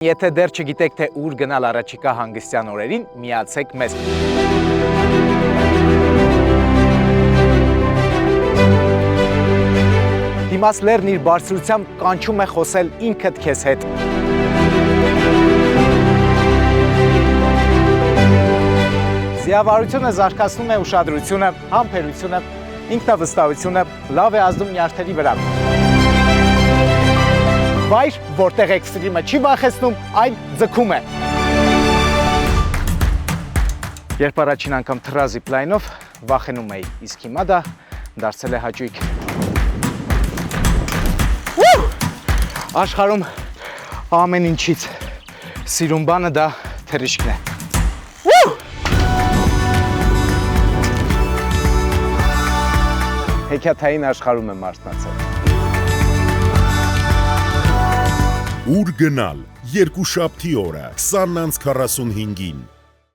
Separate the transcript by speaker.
Speaker 1: Եթե դեռ չգիտեք, թե ուր գնալ առաջիկա հանգստյան օրերին, միացեք մեզ։ Դիմաց լեռն իր բարձրությամբ կանչում է խոսել ինքդ քեզ հետ։ Զիավարությունը զարգացնում է ուշադրությունը, համբերությունը, ինքնավստահությունը, լավ է ազդում նյարդերի վրա։ Վայր, որտեղ էքստրիմը չի վախեցնում, այն ձգում է։ Երբ առաջին անգամ թռա զիպլայնով, վախենում էի, իսկ հիմա դա դարձել է հաճույք։ Աշխարհում ամեն ինչից սիրուն բանը դա թռիչքն է։ Հեքիաթային աշխարհում եմ արթնացել։
Speaker 2: Ուր գնալ, երկուշաբթի օրը 20:45-ին։